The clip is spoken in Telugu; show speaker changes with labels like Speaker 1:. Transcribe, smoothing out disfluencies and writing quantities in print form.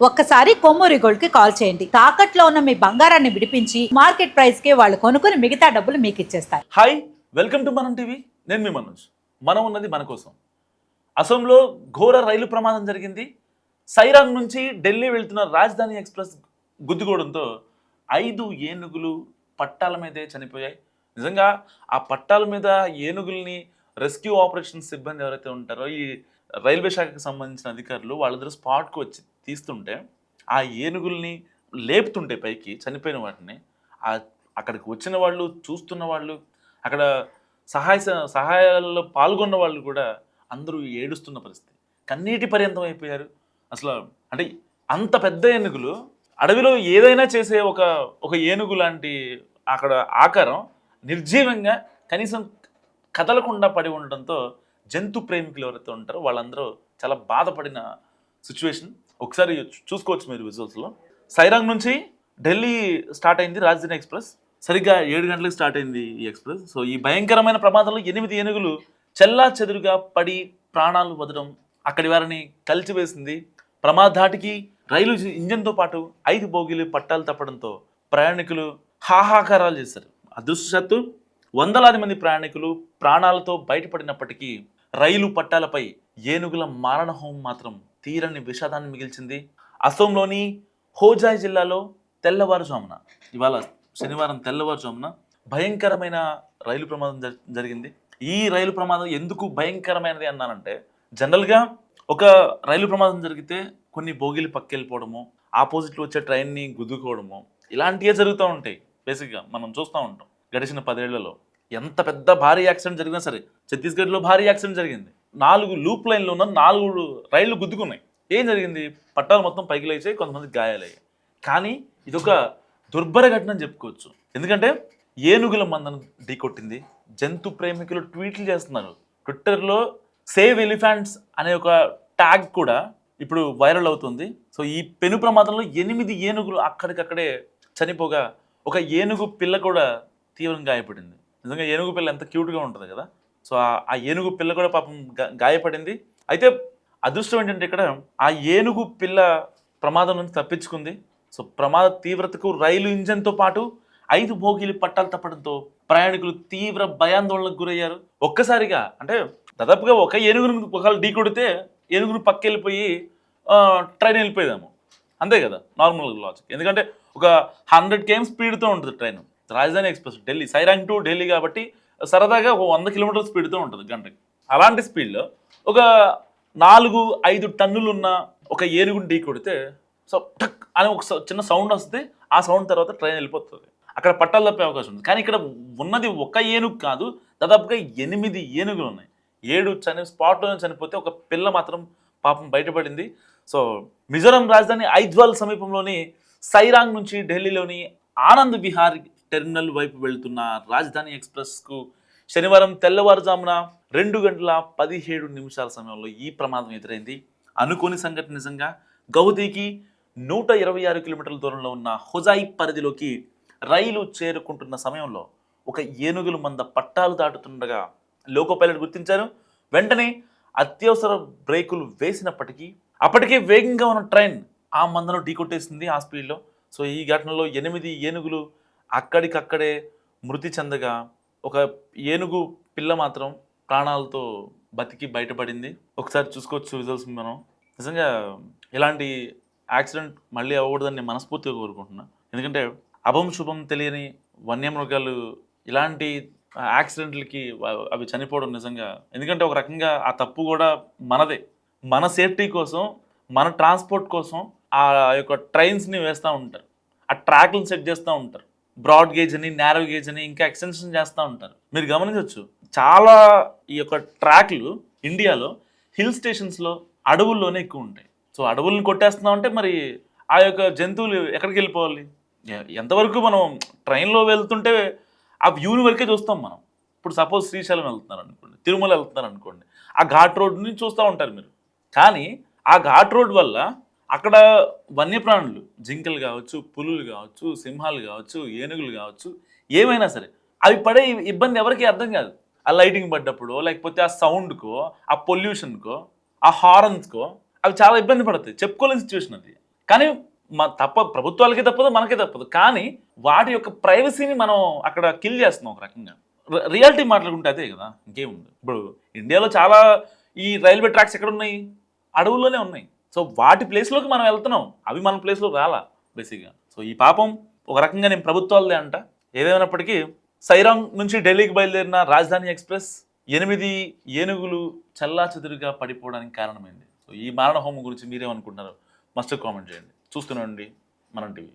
Speaker 1: ఒక్కసారి కొమ్మూరి గోల్డ్ కి కాల్ చేయండి. తాకట్లో ఉన్న మీ బంగారాన్ని విడిపించి మార్కెట్ ప్రైస్ కి వాళ్ళు కొనుక్కుని మిగతా డబ్బులు మీకు ఇచ్చేస్తారు.
Speaker 2: హాయ్, వెల్కమ్ టు మనం టీవీ. నేను మీ మనోజ్. మనం ఉన్నది మన కోసం. అసోంలో ఘోర రైలు ప్రమాదం జరిగింది. సైరాంగ్ నుంచి ఢిల్లీ వెళ్తున్న రాజధాని ఎక్స్ప్రెస్ గుద్దుకోవడంతో 5 ఏనుగులు పట్టాల మీదే చనిపోయాయి. నిజంగా ఆ పట్టాల మీద ఏనుగుల్ని రెస్క్యూ ఆపరేషన్ సిబ్బంది ఎవరైతే ఉంటారో, ఈ రైల్వే శాఖకు సంబంధించిన అధికారులు వాళ్ళందరూ స్పాట్కు వచ్చి తీస్తుంటే, ఆ ఏనుగుల్ని లేపుతుంటే పైకి చనిపోయిన వాటిని అక్కడికి వచ్చిన వాళ్ళు, చూస్తున్న వాళ్ళు, అక్కడ సహాయాల్లో పాల్గొన్న వాళ్ళు కూడా అందరూ ఏడుస్తున్న పరిస్థితి. కన్నీటి పర్యంతం అయిపోయారు. అసలు అంటే అంత పెద్ద ఏనుగులు అడవిలో ఏదైనా చేసే ఒక ఏనుగు లాంటి అక్కడ ఆకారం నిర్జీవంగా కనీసం కదలకుండా పడి ఉండడంతో జంతు ప్రేమికులు ఎవరైతే ఉంటారో వాళ్ళందరూ చాలా బాధపడిన సిచ్యువేషన్. ఒకసారి చూసుకోవచ్చు మీరు విజువల్స్లో. సైరాంగ్ నుంచి ఢిల్లీ స్టార్ట్ అయింది రాజధాని ఎక్స్ప్రెస్. సరిగ్గా 7 గంటలకు స్టార్ట్ అయింది ఈ ఎక్స్ప్రెస్. సో ఈ భయంకరమైన ప్రమాదంలో 8 ఏనుగులు చెల్లా చెదురుగా పడి ప్రాణాలు వదలడం అక్కడి వారిని కలిచివేసింది. ప్రమాదాటికి రైలు ఇంజన్తో పాటు 5 బోగీలు పట్టాలు తప్పడంతో ప్రయాణికులు హాహాకారాలు చేశారు. అదృష్టవశాత్తు వందలాది మంది ప్రయాణికులు ప్రాణాలతో బయటపడినప్పటికీ రైలు పట్టాలపై ఏనుగుల మారణహోమం మాత్రం తీరని విషాదాన్ని మిగిల్చింది. అసోంలోని హోజాయ్ జిల్లాలో తెల్లవారుజామున, ఇవాళ శనివారం తెల్లవారుజామున భయంకరమైన రైలు ప్రమాదం జరిగింది. ఈ రైలు ప్రమాదం ఎందుకు భయంకరమైనది అన్నానంటే, జనరల్గా ఒక రైలు ప్రమాదం జరిగితే కొన్ని బోగీలు పక్కెళ్ళిపోవడము, ఆపోజిట్లో వచ్చే ట్రైన్ని గుద్దుకోవడము, ఇలాంటివే జరుగుతూ ఉంటాయి. బేసిక్గా మనం చూస్తూ ఉంటాం. గడిచిన 10 ఏళ్లలో ఎంత పెద్ద భారీ యాక్సిడెంట్ జరిగినా సరే, ఛత్తీస్గఢ్లో భారీ యాక్సిడెంట్ జరిగింది. 4 లూప్ లైన్లో ఉన్న 4 రైళ్లు గుద్దుకున్నాయి. ఏం జరిగింది? పట్టాలు మొత్తం పైకి లేచాయి, కొంతమంది గాయాలయ్యాయి. కానీ ఇదొక దుర్భర ఘటన అని చెప్పుకోవచ్చు. ఎందుకంటే ఏనుగుల మందను ఢీకొట్టింది. జంతు ప్రేమికులు ట్వీట్లు చేస్తున్నారు. ట్విట్టర్లో సేవ్ ఎలిఫెంట్స్ అనే ఒక ట్యాగ్ కూడా ఇప్పుడు వైరల్ అవుతుంది. సో ఈ పెను ప్రమాదంలో 8 ఏనుగులు అక్కడికక్కడే చనిపోగా, ఒక ఏనుగు పిల్ల కూడా తీవ్రంగా గాయపడింది. నిజంగా ఏనుగు పిల్ల ఎంత క్యూట్గా ఉంటుంది కదా. సో ఆ ఏనుగు పిల్ల కూడా పాపం గాయపడింది. అయితే అదృష్టం ఏంటంటే, ఇక్కడ ఆ ఏనుగు పిల్ల ప్రమాదం నుంచి తప్పించుకుంది. సో ప్రమాద తీవ్రతకు రైలు ఇంజన్తో పాటు 5 బోగీలు పట్టాలు తప్పడంతో ప్రయాణికులు తీవ్ర భయాందోళనకు గురయ్యారు. ఒక్కసారిగా అంటే దాదాపుగా ఒక ఏనుగును ఒకవేళ ఢీ కొడితే ఏనుగును పక్కెళ్ళిపోయి ట్రైన్ వెళ్ళిపోయేదాము, అంతే కదా నార్మల్ లాజిక్. ఎందుకంటే ఒక 100 km స్పీడ్తో ఉంటుంది ట్రైన్. రాజధాని ఎక్స్ప్రెస్ ఢిల్లీ, సైరాంగ్ టు ఢిల్లీ కాబట్టి సరదాగా ఒక 100 km స్పీడ్తో ఉంటుంది గంటకి. అలాంటి స్పీడ్లో ఒక 4-5 టన్నులు ఉన్న ఒక ఏనుగుని ఢీ కొడితే సో టక్ అని ఒక చిన్న సౌండ్ వస్తుంది. ఆ సౌండ్ తర్వాత ట్రైన్ వెళ్ళిపోతుంది. అక్కడ పట్టాలు తప్పే అవకాశం ఉంది. కానీ ఇక్కడ ఉన్నది ఒక ఏనుగు కాదు, దాదాపుగా 8 ఏనుగులు ఉన్నాయి. 7 స్పాట్లోనే చనిపోతే ఒక పిల్ల మాత్రం పాపం బయటపడింది. సో మిజోరాం రాజధాని ఐజ్వాల్ సమీపంలోని సైరాంగ్ నుంచి ఢిల్లీలోని ఆనంద్ విహార్ టెర్మినల్ వైపు వెళ్తున్న రాజధాని ఎక్స్ప్రెస్కు శనివారం తెల్లవారుజామున 2:17 సమయంలో ఈ ప్రమాదం ఎదురైంది. అనుకోని సంఘటన నిజంగా. గౌహతికి 126 కిలోమీటర్ల దూరంలో ఉన్న హోజాయ్ పరిధిలోకి రైలు చేరుకుంటున్న సమయంలో ఒక ఏనుగుల మంద పట్టాలు దాటుతుండగా లోకో పైలట్ గుర్తించారు. వెంటనే అత్యవసర బ్రేకులు వేసినప్పటికీ అప్పటికే వేగంగా ఉన్న ట్రైన్ ఆ మందను ఢీకొట్టేసింది ఆ స్పీడ్లో. సో ఈ ఘటనలో 8 ఏనుగులు అక్కడికక్కడే మృతి చెందగా, ఒక ఏనుగు పిల్ల మాత్రం ప్రాణాలతో బతికి బయటపడింది. ఒకసారి చూసుకోవచ్చు రిజల్ట్స్. మనం నిజంగా ఇలాంటి యాక్సిడెంట్ మళ్ళీ అవ్వకూడదని మనస్ఫూర్తిగా కోరుకుంటున్నా. ఎందుకంటే అభం శుభం తెలియని వన్యమృగాలు ఇలాంటి యాక్సిడెంట్లకి అవి చనిపోవడం నిజంగా, ఎందుకంటే ఒక రకంగా ఆ తప్పు కూడా మనదే. మన సేఫ్టీ కోసం, మన ట్రాన్స్పోర్ట్ కోసం ఆ యొక్క ట్రైన్స్ని వేస్తూ ఉంటారు, ఆ ట్రాక్లను సెట్ చేస్తూ ఉంటారు. బ్రాడ్ గేజ్ అని, నేరో గేజ్ అని, ఇంకా ఎక్స్టెన్షన్ చేస్తూ ఉంటారు. మీరు గమనించవచ్చు, చాలా ఈ యొక్క ట్రాక్లు ఇండియాలో హిల్ స్టేషన్స్లో, అడవుల్లోనే ఎక్కువ ఉంటాయి. సో అడవులను కొట్టేస్తున్నాం అంటే మరి ఆ యొక్క జంతువులు ఎక్కడికి వెళ్ళిపోవాలి? ఎంతవరకు మనం ట్రైన్లో వెళ్తుంటే ఆ వ్యూని వరకే చూస్తాం మనం. ఇప్పుడు సపోజ్ శ్రీశైలం వెళ్తున్నారు అనుకోండి, తిరుమల వెళ్తున్నారు అనుకోండి, ఆ ఘాట్ రోడ్ని చూస్తూ ఉంటారు మీరు. కానీ ఆ ఘాట్ రోడ్ వల్ల అక్కడ వన్యప్రాణులు, జింకలు కావచ్చు, పులులు కావచ్చు, సింహాలు కావచ్చు, ఏనుగులు కావచ్చు, ఏమైనా సరే అవి పడే ఇబ్బంది ఎవరికి అర్థం కాదు. ఆ లైటింగ్ పడ్డప్పుడు, లేకపోతే ఆ సౌండ్కో, ఆ పొల్యూషన్కో, ఆ హారన్స్కో అవి చాలా ఇబ్బంది పడతాయి. చెప్పుకోలేని సిచ్యువేషన్ అది. కానీ ప్రభుత్వాలకి తప్పదు, మనకే తప్పదు. కానీ వాటి యొక్క ప్రైవసీని మనం అక్కడ కిల్ చేస్తున్నాం ఒక రకంగా. రియాలిటీ మాట్లాడుకుంటే అదే కదా, ఇంకేముంది. ఇప్పుడు ఇండియాలో చాలా ఈ రైల్వే ట్రాక్స్ ఎక్కడ ఉన్నాయి, అడవుల్లోనే ఉన్నాయి. సో వాటి ప్లేస్లోకి మనం వెళ్తున్నాం, అవి మన ప్లేస్లోకి రాలా బేసిక్గా. సో ఈ పాపం ఒక రకంగా నేను ప్రభుత్వాలదే అంట. ఏదేమైనప్పటికీ సైరాంగ్ నుంచి ఢిల్లీకి బయలుదేరిన రాజధాని ఎక్స్ప్రెస్ 8 ఏనుగులు చల్లాచెదురుగా పడిపోవడానికి కారణమైంది. సో ఈ మారణ హోమం గురించి మీరేమనుకుంటున్నారు? మస్ట్ కామెంట్ చేయండి. చూస్తూనే ఉండండి మనం టీవీ.